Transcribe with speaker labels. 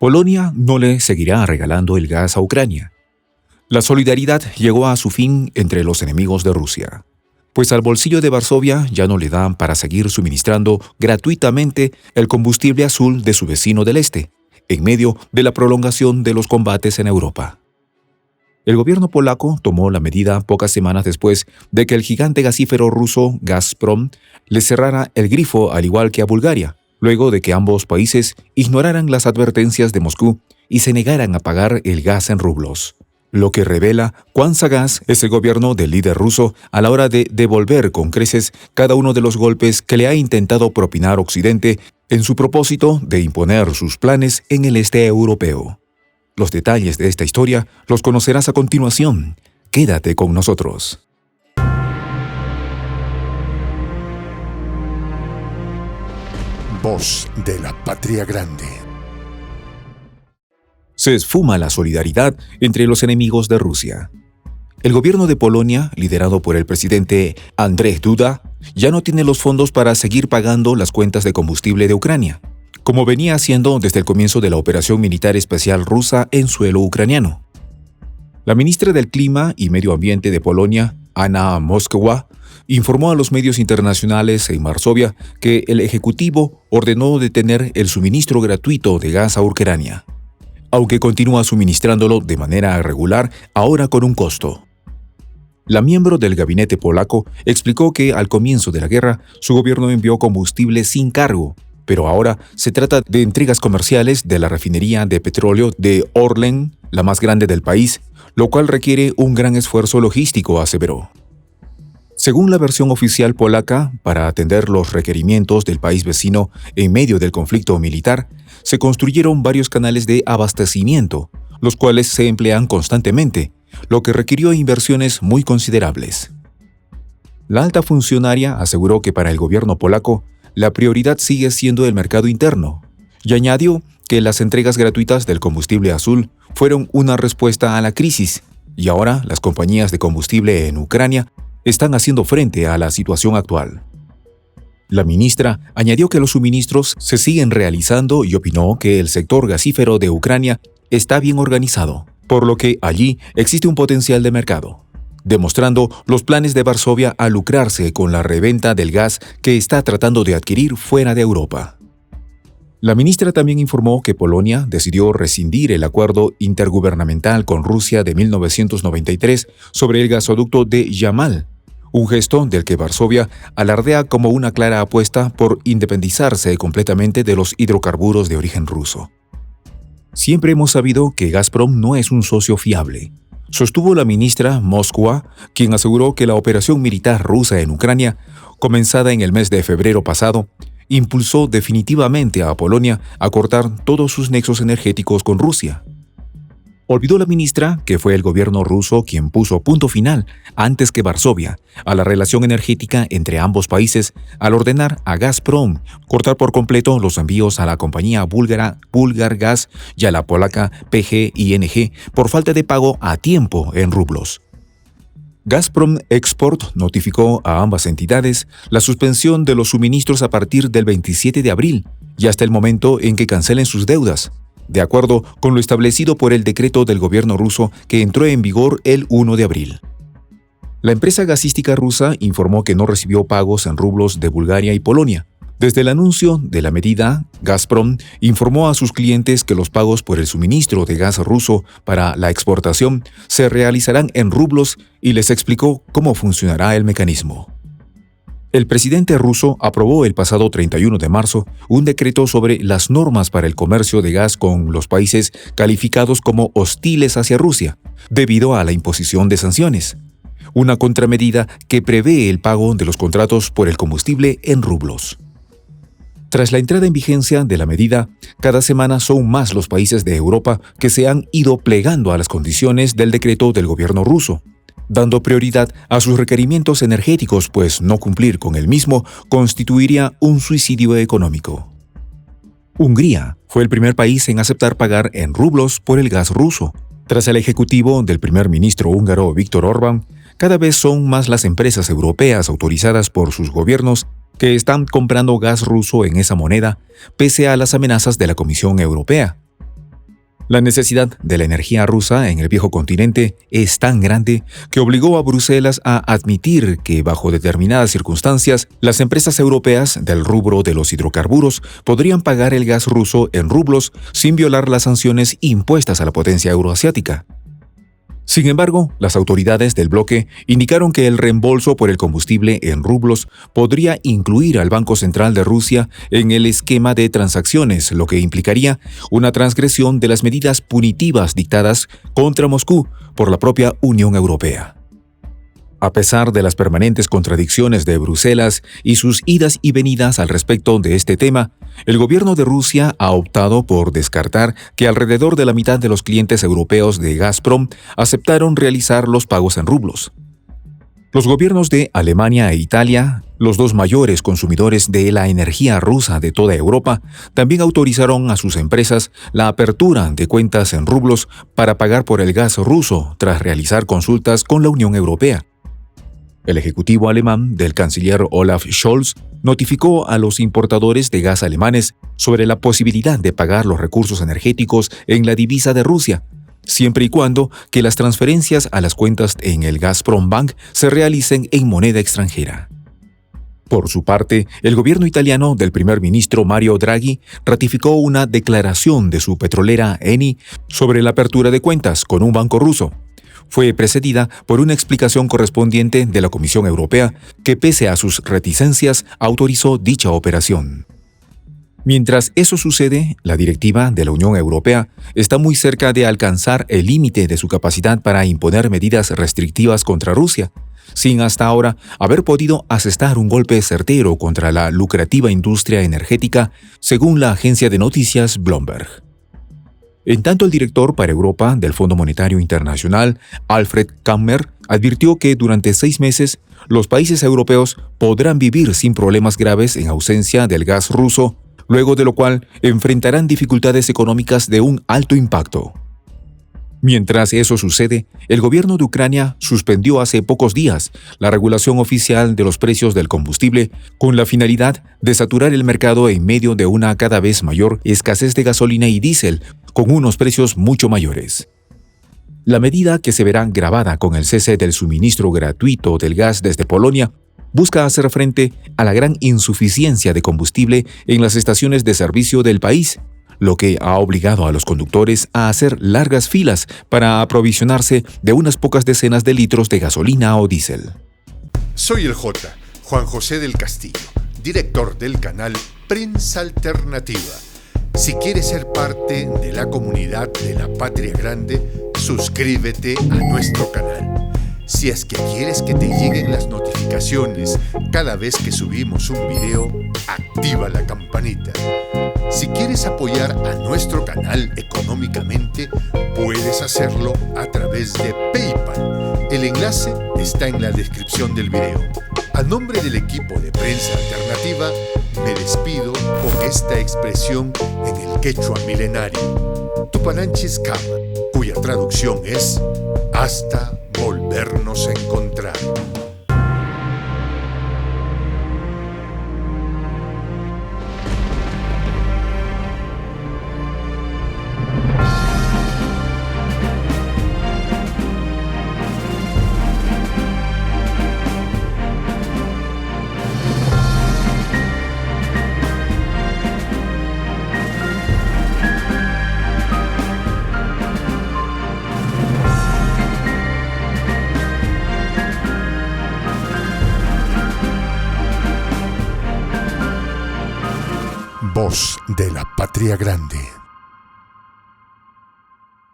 Speaker 1: Polonia no le seguirá regalando el gas a Ucrania. La solidaridad llegó a su fin entre los enemigos de Rusia, pues al bolsillo de Varsovia ya no le dan para seguir suministrando gratuitamente el combustible azul de su vecino del este, en medio de la prolongación de los combates en Europa. El gobierno polaco tomó la medida pocas semanas después de que el gigante gasífero ruso Gazprom le cerrara el grifo al igual que a Bulgaria, luego de que ambos países ignoraran las advertencias de Moscú y se negaran a pagar el gas en rublos, lo que revela cuán sagaz es el gobierno del líder ruso a la hora de devolver con creces cada uno de los golpes que le ha intentado propinar Occidente en su propósito de imponer sus planes en el este europeo. Los detalles de esta historia los conocerás a continuación. Quédate con nosotros.
Speaker 2: Voz de la Patria Grande.
Speaker 1: Se esfuma la solidaridad entre los enemigos de Rusia. El gobierno de Polonia, liderado por el presidente Andrzej Duda, ya no tiene los fondos para seguir pagando las cuentas de combustible de Ucrania, como venía haciendo desde el comienzo de la operación militar especial rusa en suelo ucraniano. La ministra del Clima y Medio Ambiente de Polonia, Anna Moskwa, informó a los medios internacionales en Varsovia que el Ejecutivo ordenó detener el suministro gratuito de gas a Ucrania, aunque continúa suministrándolo de manera regular, ahora con un costo. La miembro del gabinete polaco explicó que al comienzo de la guerra su gobierno envió combustible sin cargo, pero ahora se trata de entregas comerciales de la refinería de petróleo de Orlen, la más grande del país, lo cual requiere un gran esfuerzo logístico, aseveró. Según la versión oficial polaca, para atender los requerimientos del país vecino en medio del conflicto militar, se construyeron varios canales de abastecimiento, los cuales se emplean constantemente, lo que requirió inversiones muy considerables. La alta funcionaria aseguró que para el gobierno polaco, la prioridad sigue siendo el mercado interno, y añadió que las entregas gratuitas del combustible azul fueron una respuesta a la crisis, y ahora las compañías de combustible en Ucrania están haciendo frente a la situación actual. La ministra añadió que los suministros se siguen realizando y opinó que el sector gasífero de Ucrania está bien organizado, por lo que allí existe un potencial de mercado, demostrando los planes de Varsovia a lucrarse con la reventa del gas que está tratando de adquirir fuera de Europa. La ministra también informó que Polonia decidió rescindir el acuerdo intergubernamental con Rusia de 1993 sobre el gasoducto de Yamal, un gesto del que Varsovia alardea como una clara apuesta por independizarse completamente de los hidrocarburos de origen ruso. Siempre hemos sabido que Gazprom no es un socio fiable, sostuvo la ministra Moskwa, quien aseguró que la operación militar rusa en Ucrania, comenzada en el mes de febrero pasado, impulsó definitivamente a Polonia a cortar todos sus nexos energéticos con Rusia. Olvidó la ministra que fue el gobierno ruso quien puso punto final, antes que Varsovia, a la relación energética entre ambos países al ordenar a Gazprom cortar por completo los envíos a la compañía búlgara Bulgargas y a la polaca PGING por falta de pago a tiempo en rublos. Gazprom Export notificó a ambas entidades la suspensión de los suministros a partir del 27 de abril y hasta el momento en que cancelen sus deudas, de acuerdo con lo establecido por el decreto del gobierno ruso que entró en vigor el 1 de abril. La empresa gasística rusa informó que no recibió pagos en rublos de Bulgaria y Polonia. Desde el anuncio de la medida, Gazprom informó a sus clientes que los pagos por el suministro de gas ruso para la exportación se realizarán en rublos y les explicó cómo funcionará el mecanismo. El presidente ruso aprobó el pasado 31 de marzo un decreto sobre las normas para el comercio de gas con los países calificados como hostiles hacia Rusia, debido a la imposición de sanciones, una contramedida que prevé el pago de los contratos por el combustible en rublos. Tras la entrada en vigencia de la medida, cada semana son más los países de Europa que se han ido plegando a las condiciones del decreto del gobierno ruso, dando prioridad a sus requerimientos energéticos, pues no cumplir con el mismo constituiría un suicidio económico. Hungría fue el primer país en aceptar pagar en rublos por el gas ruso. Tras el ejecutivo del primer ministro húngaro Viktor Orbán, cada vez son más las empresas europeas autorizadas por sus gobiernos que están comprando gas ruso en esa moneda, pese a las amenazas de la Comisión Europea. La necesidad de la energía rusa en el viejo continente es tan grande que obligó a Bruselas a admitir que, bajo determinadas circunstancias, las empresas europeas del rubro de los hidrocarburos podrían pagar el gas ruso en rublos sin violar las sanciones impuestas a la potencia euroasiática. Sin embargo, las autoridades del bloque indicaron que el reembolso por el combustible en rublos podría incluir al Banco Central de Rusia en el esquema de transacciones, lo que implicaría una transgresión de las medidas punitivas dictadas contra Moscú por la propia Unión Europea. A pesar de las permanentes contradicciones de Bruselas y sus idas y venidas al respecto de este tema, el gobierno de Rusia ha optado por descartar que alrededor de la mitad de los clientes europeos de Gazprom aceptaron realizar los pagos en rublos. Los gobiernos de Alemania e Italia, los dos mayores consumidores de la energía rusa de toda Europa, también autorizaron a sus empresas la apertura de cuentas en rublos para pagar por el gas ruso tras realizar consultas con la Unión Europea. El ejecutivo alemán del canciller Olaf Scholz notificó a los importadores de gas alemanes sobre la posibilidad de pagar los recursos energéticos en la divisa de Rusia, siempre y cuando que las transferencias a las cuentas en el Gazprombank se realicen en moneda extranjera. Por su parte, el gobierno italiano del primer ministro Mario Draghi ratificó una declaración de su petrolera Eni sobre la apertura de cuentas con un banco ruso. Fue precedida por una explicación correspondiente de la Comisión Europea que, pese a sus reticencias, autorizó dicha operación. Mientras eso sucede, la directiva de la Unión Europea está muy cerca de alcanzar el límite de su capacidad para imponer medidas restrictivas contra Rusia, sin hasta ahora haber podido asestar un golpe certero contra la lucrativa industria energética, según la agencia de noticias Bloomberg. En tanto, el director para Europa del Fondo Monetario Internacional, Alfred Kammer, advirtió que durante 6 meses los países europeos podrán vivir sin problemas graves en ausencia del gas ruso, luego de lo cual enfrentarán dificultades económicas de un alto impacto. Mientras eso sucede, el gobierno de Ucrania suspendió hace pocos días la regulación oficial de los precios del combustible con la finalidad de saturar el mercado en medio de una cada vez mayor escasez de gasolina y diésel, con unos precios mucho mayores. La medida, que se verá gravada con el cese del suministro gratuito del gas desde Polonia, busca hacer frente a la gran insuficiencia de combustible en las estaciones de servicio del país, lo que ha obligado a los conductores a hacer largas filas para aprovisionarse de unas pocas decenas de litros de gasolina o diésel.
Speaker 2: Soy el Juan José del Castillo, director del canal Prensa Alternativa. Si quieres ser parte de la comunidad de la Patria Grande, suscríbete a nuestro canal. Si es que quieres que te lleguen las notificaciones cada vez que subimos un video, activa la campanita. Si quieres apoyar a nuestro canal económicamente, puedes hacerlo a través de PayPal. El enlace está en la descripción del video. A nombre del equipo de Prensa Alternativa, me despido con esta expresión en el quechua milenario, Tupananchis Kama, cuya traducción es hasta volvernos a encontrar. Voz de la Patria Grande.